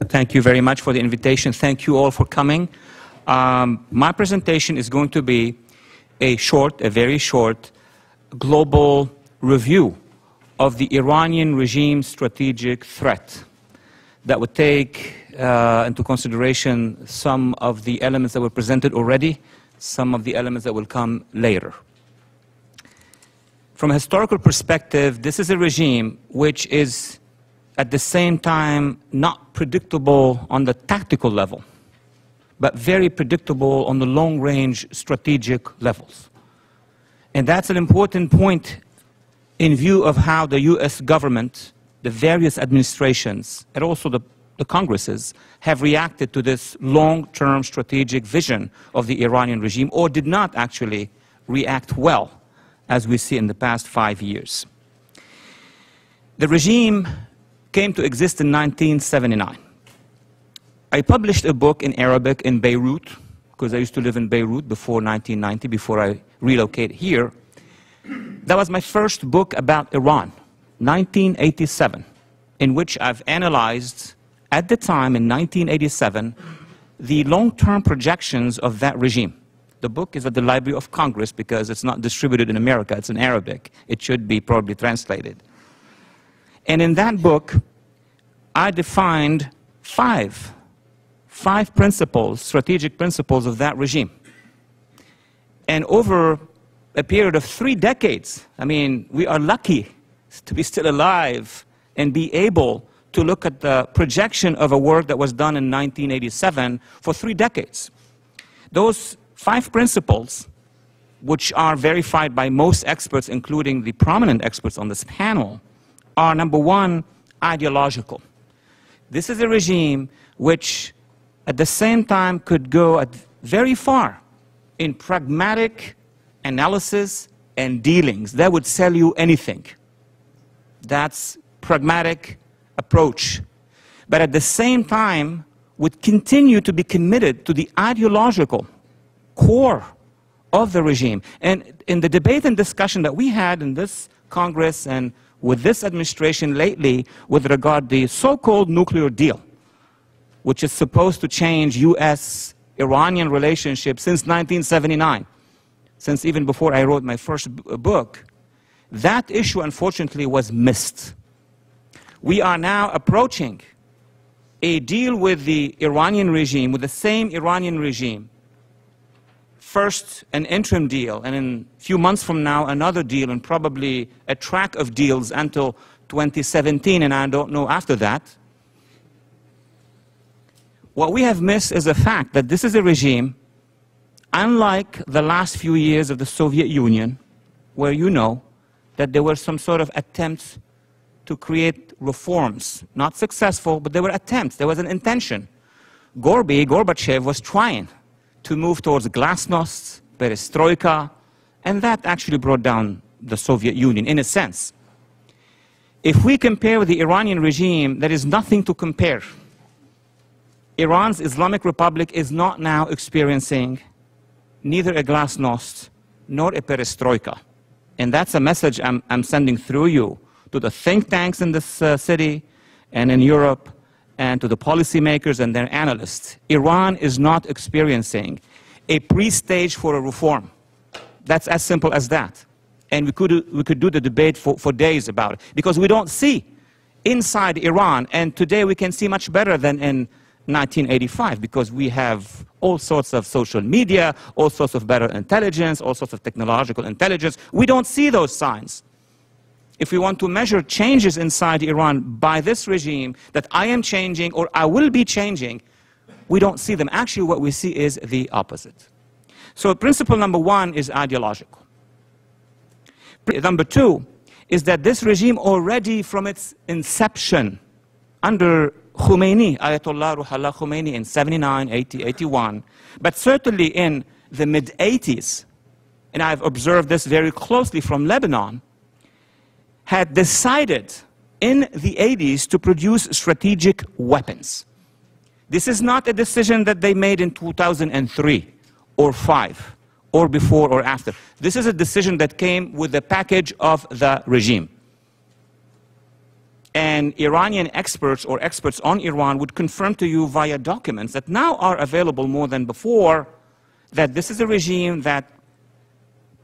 Thank you very much for the invitation. Thank you all for coming. My presentation is going to be a very short, global review of the Iranian regime strategic threat that would take into consideration some of the elements that were presented already, some of the elements that will come later. From a historical perspective, this is a regime which is at the same time not predictable on the tactical level, but very predictable on the long-range strategic levels. And that's an important point in view of how the US government, the various administrations, and also the Congresses have reacted to this long-term strategic vision of the Iranian regime, or did not actually react well, as we see in the past 5 years. The regime came to exist in 1979. I published a book in Arabic in Beirut, because I used to live in Beirut before 1990, before I relocated here. That was my first book about Iran, 1987, in which I've analyzed, at the time in 1987, the long-term projections of that regime. The book is at the Library of Congress because it's not distributed in America, it's in Arabic. It should be probably translated. And in that book, I defined five principles, strategic principles of that regime. And over a period of 3 decades, I mean, we are lucky to be still alive and be able to look at the projection of a work that was done in 1987 for 3 decades. Those 5 principles, which are verified by most experts, including the prominent experts on this panel, are, number 1, ideological. This is a regime which, at the same time, could go very far in pragmatic analysis and dealings. That would sell you anything. That's pragmatic approach. But at the same time, would continue to be committed to the ideological core of the regime. And in the debate and discussion that we had in this Congress and with this administration lately with regard to the so-called nuclear deal, which is supposed to change US-Iranian relationship since 1979, since even before I wrote my first book, that issue unfortunately was missed. We are now approaching a deal with the Iranian regime, with the same Iranian regime. First, an interim deal, and in a few months from now, another deal, and probably a track of deals until 2017, and I don't know after that. What we have missed is the fact that this is a regime, unlike the last few years of the Soviet Union, where you know that there were some sort of attempts to create reforms. Not successful, but there were attempts. There was an intention. Gorbachev was trying to move towards glasnost, perestroika, and that actually brought down the Soviet Union, in a sense. If we compare with the Iranian regime, there is nothing to compare. Iran's Islamic Republic is not now experiencing neither a glasnost nor a perestroika. And that's a message I'm sending through you to the think tanks in this city and in Europe, and to the policymakers and their analysts. Iran is not experiencing a pre-stage for a reform. That's as simple as that. And we could do the debate for days about it, because we don't see inside Iran, and today we can see much better than in 1985, because we have all sorts of social media, all sorts of better intelligence, all sorts of technological intelligence. We don't see those signs. If we want to measure changes inside Iran by this regime, that I am changing or I will be changing, we don't see them. Actually, what we see is the opposite. So principle number 1 is ideological. Number 2 is that this regime already from its inception, under Khomeini, Ayatollah Ruhollah Khomeini in 79, 80, 81, but certainly in the mid-80s, and I've observed this very closely from Lebanon, had decided in the 80s to produce strategic weapons. This is not a decision that they made in 2003 or 5 or before or after. This is a decision that came with the package of the regime. And Iranian experts or experts on Iran would confirm to you via documents that now are available more than before that this is a regime that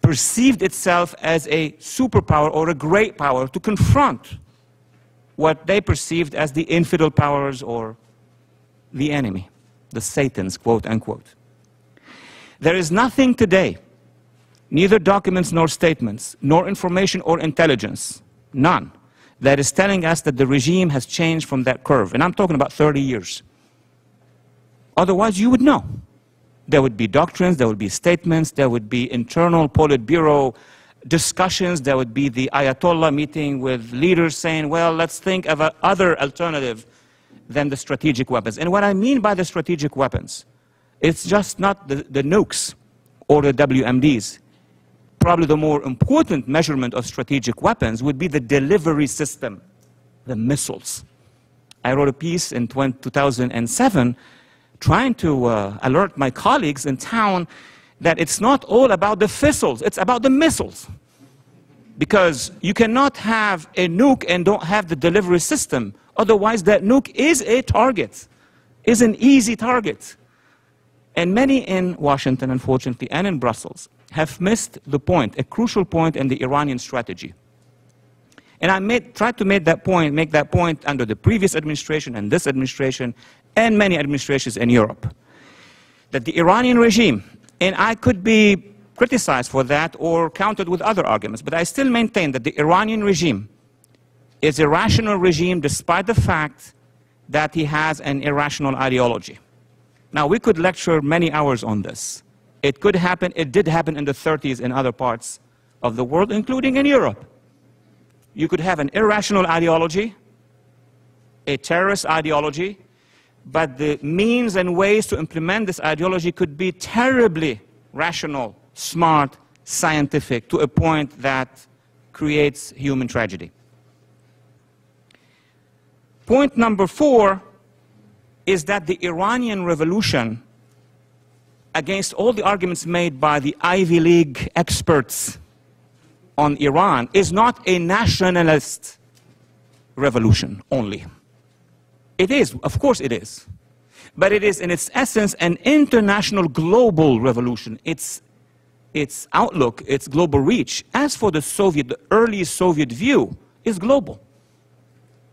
perceived itself as a superpower or a great power to confront what they perceived as the infidel powers or the enemy, the Satans, quote unquote. There is nothing today, neither documents nor statements, nor information or intelligence, none, that is telling us that the regime has changed from that curve. And I'm talking about 30 years. Otherwise, you would know. There would be doctrines, there would be statements, there would be internal Politburo discussions, there would be the Ayatollah meeting with leaders saying, well, let's think of another alternative than the strategic weapons. And what I mean by the strategic weapons, it's just not the nukes or the WMDs. Probably the more important measurement of strategic weapons would be the delivery system, the missiles. I wrote a piece in 2007 trying to alert my colleagues in town that it's not all about the fizzles, it's about the missiles. Because you cannot have a nuke and don't have the delivery system. Otherwise, that nuke is a target, is an easy target. And many in Washington, unfortunately, and in Brussels, have missed the point, a crucial point in the Iranian strategy. And I tried to make that point under the previous administration and this administration and many administrations in Europe. That the Iranian regime, and I could be criticized for that or countered with other arguments, but I still maintain that the Iranian regime is a rational regime despite the fact that he has an irrational ideology. Now, we could lecture many hours on this. It could happen, it did happen in the 30s in other parts of the world, including in Europe. You could have an irrational ideology, a terrorist ideology, but the means and ways to implement this ideology could be terribly rational, smart, scientific, to a point that creates human tragedy. Point number 4 is that the Iranian revolution, against all the arguments made by the Ivy League experts on Iran, is not a nationalist revolution only. It is, of course it is. But it is in its essence an international global revolution. Its outlook, its global reach, as for the early Soviet view, is global.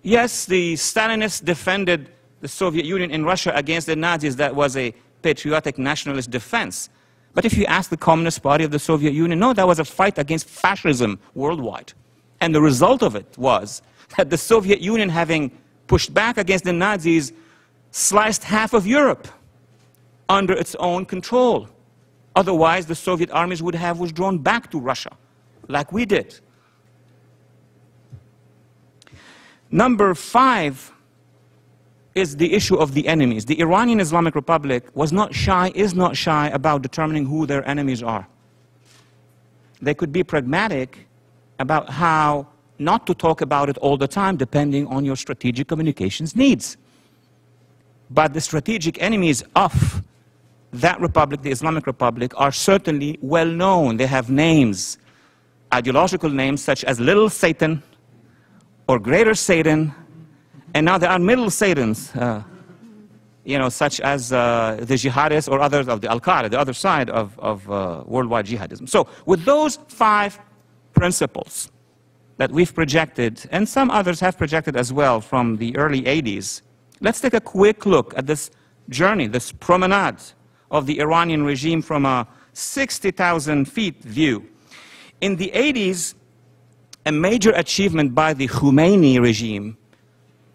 Yes, the Stalinists defended the Soviet Union in Russia against the Nazis. That was a patriotic nationalist defense. But if you ask the Communist Party of the Soviet Union, no, that was a fight against fascism worldwide. And the result of it was that the Soviet Union, having pushed back against the Nazis, sliced half of Europe under its own control. Otherwise, the Soviet armies would have withdrawn back to Russia, like we did. Number 5 is the issue of the enemies. The Iranian Islamic Republic was not shy, is not shy about determining who their enemies are. They could be pragmatic about how not to talk about it all the time, depending on your strategic communications needs. But the strategic enemies of that republic, the Islamic Republic, are certainly well known. They have names, ideological names such as Little Satan or Greater Satan, and now there are Middle Satans, such as the jihadists or others of the Al-Qaeda, the other side of worldwide jihadism. So with those 5 principles that we've projected, and some others have projected as well from the early 80s, let's take a quick look at this journey, this promenade of the Iranian regime from a 60,000 feet view. In the 80s, a major achievement by the Khomeini regime,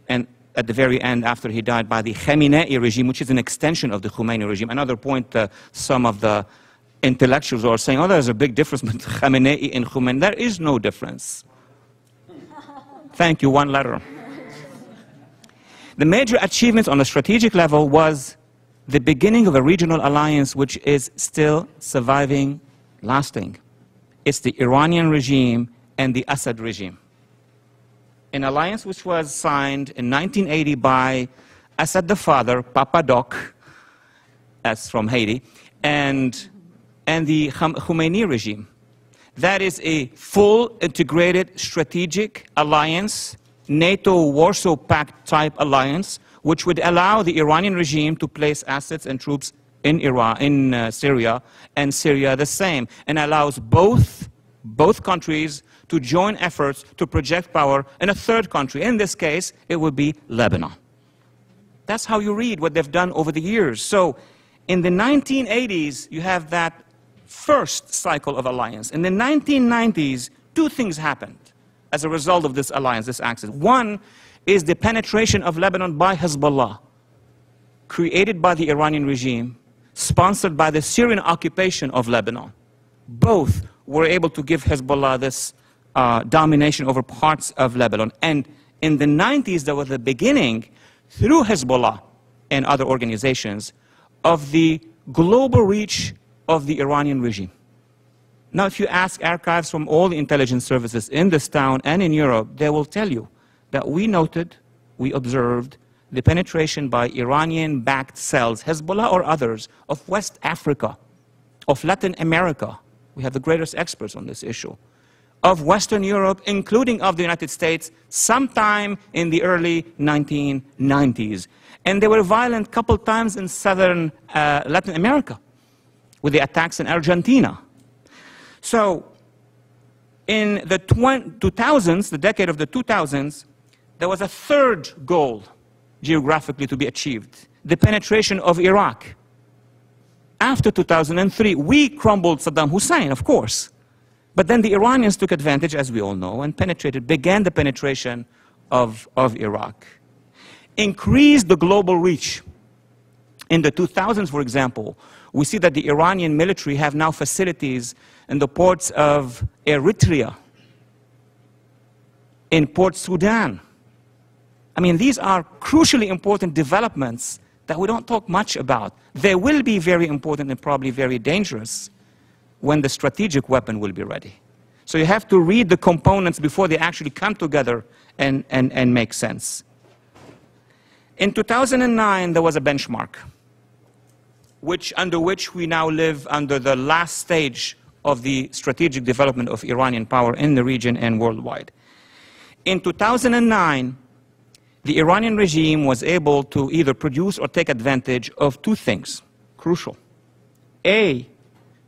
and at the very end, after he died, by the Khamenei regime, which is an extension of the Khomeini regime. Another point, some of the intellectuals are saying, oh, there's a big difference between Khamenei and Khomeini. There is no difference. Thank you, one letter. The major achievement on a strategic level was the beginning of a regional alliance which is still surviving, lasting. It's the Iranian regime and the Assad regime. An alliance which was signed in 1980 by Assad the father, Papa Doc, that's from Haiti, and the Khomeini regime. That is a full integrated strategic alliance NATO-Warsaw Pact type alliance, which would allow the Iranian regime to place assets and troops in Syria, and Syria the same, and allows both countries to join efforts to project power in a third country. In this case, it would be Lebanon. That's how you read what they've done over the years. So in the 1980s, you have that first cycle of alliance. In the 1990s, two things happened as a result of this alliance, this axis. One is the penetration of Lebanon by Hezbollah, created by the Iranian regime, sponsored by the Syrian occupation of Lebanon. Both were able to give Hezbollah this domination over parts of Lebanon. And in the 90s, there was the beginning, through Hezbollah and other organizations, of the global reach of the Iranian regime. Now, if you ask archives from all the intelligence services in this town and in Europe, they will tell you that we noted, we observed the penetration by Iranian-backed cells, Hezbollah or others, of West Africa, of Latin America. We have the greatest experts on this issue. Of Western Europe, including of the United States, sometime in the early 1990s. And they were violent a couple times in southern Latin America, with the attacks in Argentina. So, in the 2000s, the decade of the 2000s, there was a third goal geographically to be achieved, the penetration of Iraq. After 2003, we crumbled Saddam Hussein, of course. But then the Iranians took advantage, as we all know, and began the penetration of Iraq. Increased the global reach. In the 2000s, for example, we see that the Iranian military have now facilities in the ports of Eritrea, in Port Sudan. I mean, these are crucially important developments that we don't talk much about. They will be very important and probably very dangerous when the strategic weapon will be ready. So you have to read the components before they actually come together and make sense. In 2009, there was a benchmark, under which we now live under the last stage of the strategic development of Iranian power in the region and worldwide. In 2009, the Iranian regime was able to either produce or take advantage of two things, crucial. A,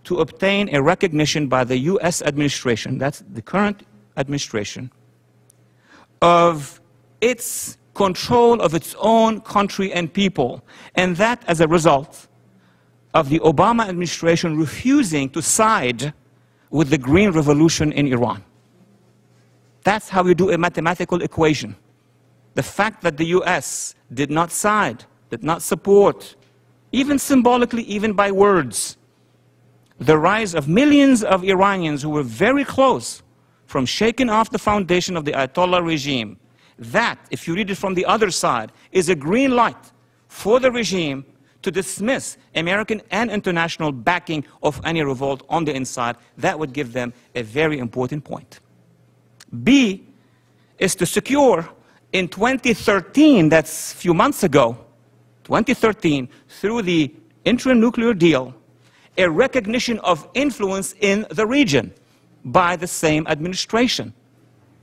to obtain a recognition by the US administration, that's the current administration, of its control of its own country and people. And that as a result of the Obama administration refusing to side with the Green Revolution in Iran. That's how you do a mathematical equation. The fact that the US did not side, did not support, even symbolically, even by words, the rise of millions of Iranians who were very close from shaking off the foundation of the Ayatollah regime. That, if you read it from the other side, is a green light for the regime to dismiss American and international backing of any revolt on the inside. That would give them a very important point. B is to secure in 2013, that's a few months ago, 2013, through the interim nuclear deal, a recognition of influence in the region by the same administration.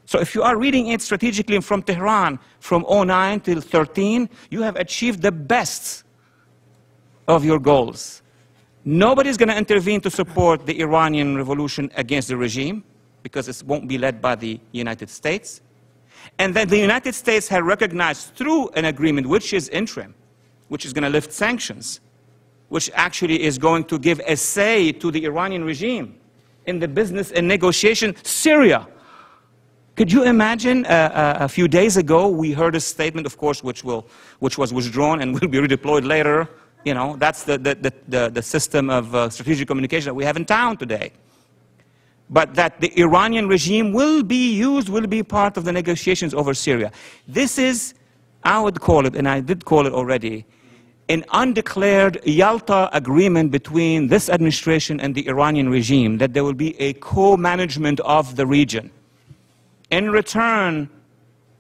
So if you are reading it strategically from Tehran from 2009 till 2013, you have achieved the best of your goals. Nobody's going to intervene to support the Iranian revolution against the regime, because it won't be led by the United States. And then the United States had recognized through an agreement, which is interim, which is going to lift sanctions, which actually is going to give a say to the Iranian regime in the business and negotiation. Syria. Could you imagine a few days ago we heard a statement, of course, which was withdrawn and will be redeployed later. You know, that's the system of strategic communication that we have in town today. But that the Iranian regime will be used, will be part of the negotiations over Syria. This is, I would call it, and I did call it already, an undeclared Yalta agreement between this administration and the Iranian regime, that there will be a co-management of the region in return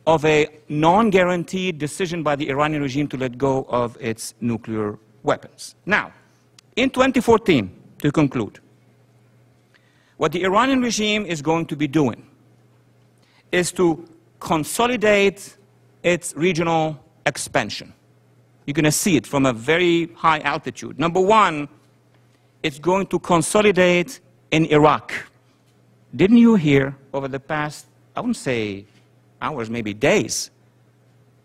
of a non-guaranteed decision by the Iranian regime to let go of its nuclear weapons. Now, in 2014, to conclude, what the Iranian regime is going to be doing is to consolidate its regional expansion. You're going to see it from a very high altitude. Number one, it's going to consolidate in Iraq. Didn't you hear over the past, I wouldn't say hours, maybe days,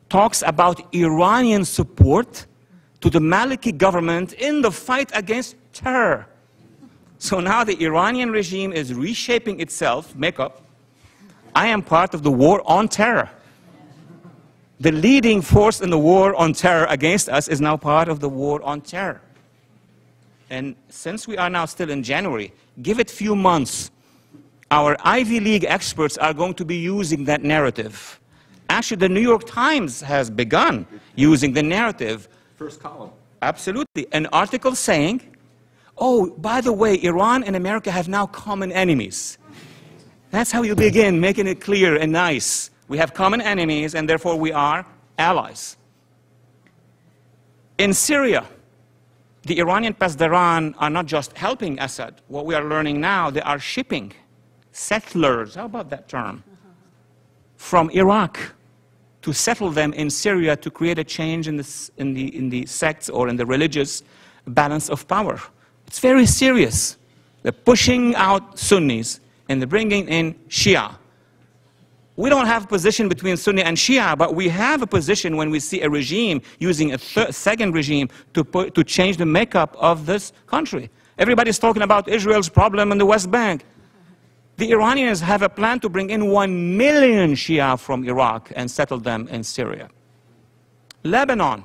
talks about Iranian support to the Maliki government in the fight against terror? So now the Iranian regime is reshaping itself, makeup. I am part of the war on terror. The leading force in the war on terror against us is now part of the war on terror. And since we are now still in January, give it a few months, our Ivy League experts are going to be using that narrative. Actually, the New York Times has begun using the narrative. First column. Absolutely. An article saying, oh, by the way, Iran and America have now common enemies. That's how you begin, making it clear and nice. We have common enemies, and therefore we are allies. In Syria, the Iranian Pasdaran are not just helping Assad. What we are learning now, they are shipping settlers, how about that term, from Iraq to settle them in Syria to create a change in the sects or in the religious balance of power. It's very serious. They're pushing out Sunnis and they're bringing in Shia. We don't have a position between Sunni and Shia, but we have a position when we see a regime using a second regime to change the makeup of this country. Everybody's talking about Israel's problem in the West Bank. The Iranians have a plan to bring in 1 million Shia from Iraq and settle them in Syria. Lebanon.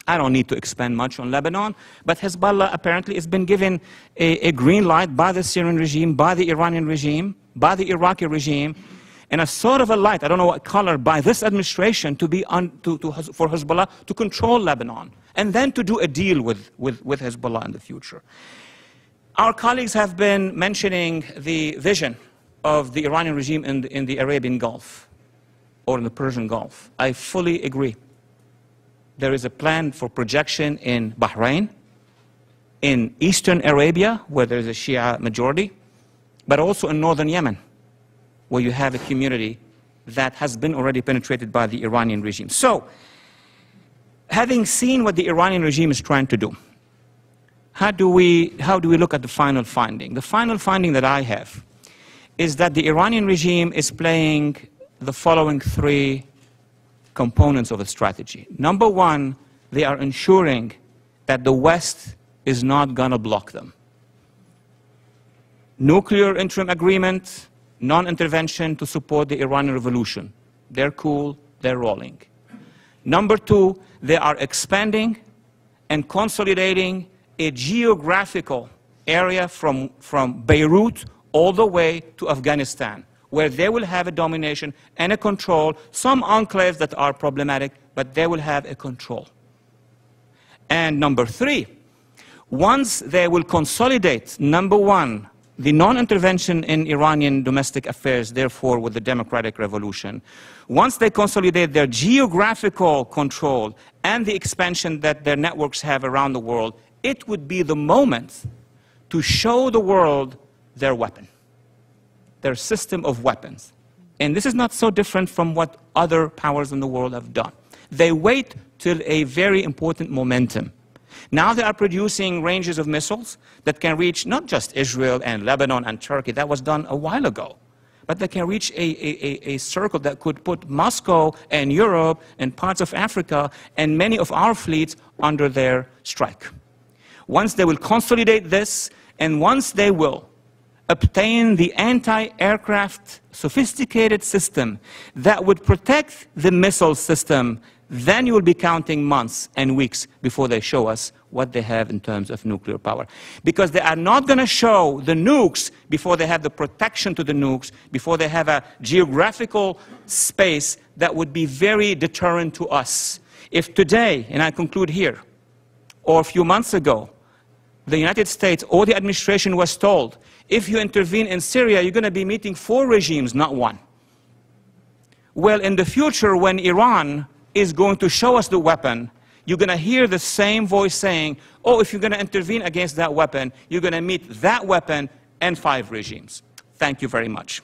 I don't need to expand much on Lebanon, but Hezbollah apparently has been given a green light by the Syrian regime, by the Iranian regime, by the Iraqi regime, and a sort of a light, I don't know what color, by this administration for Hezbollah to control Lebanon, and then to do a deal with Hezbollah in the future. Our colleagues have been mentioning the vision of the Iranian regime in the Arabian Gulf, or in the Persian Gulf. I fully agree. There is a plan for projection in Bahrain, in Eastern Arabia, where there is a Shia majority, but also in northern Yemen, where you have a community that has been already penetrated by the Iranian regime. So, having seen what the Iranian regime is trying to do, how do we look at the final finding? The final finding that I have is that the Iranian regime is playing the following three components of a strategy. Number one, they are ensuring that the West is not going to block them. Nuclear interim agreement, non-intervention to support the Iranian revolution. They're cool, they're rolling. Number two, they are expanding and consolidating a geographical area from Beirut all the way to Afghanistan, where they will have a domination and a control, some enclaves that are problematic, but they will have a control. And number three, once they will consolidate, number one, the non-intervention in Iranian domestic affairs, therefore with the democratic revolution, once they consolidate their geographical control and the expansion that their networks have around the world, it would be the moment to show the world their weapon, their system of weapons. And this is not so different from what other powers in the world have done. They wait till a very important momentum. Now they are producing ranges of missiles that can reach not just Israel and Lebanon and Turkey. That was done a while ago. But they can reach a circle that could put Moscow and Europe and parts of Africa and many of our fleets under their strike. Once they will consolidate this, and once they will obtain the anti-aircraft sophisticated system that would protect the missile system, then you will be counting months and weeks before they show us what they have in terms of nuclear power. Because they are not going to show the nukes before they have the protection to the nukes, before they have a geographical space that would be very deterrent to us. If today, and I conclude here, or a few months ago, the United States or the administration was told, if you intervene in Syria, you're going to be meeting 4 regimes, not 1. Well, in the future, when Iran is going to show us the weapon, you're going to hear the same voice saying, oh, if you're going to intervene against that weapon, you're going to meet that weapon and 5 regimes. Thank you very much.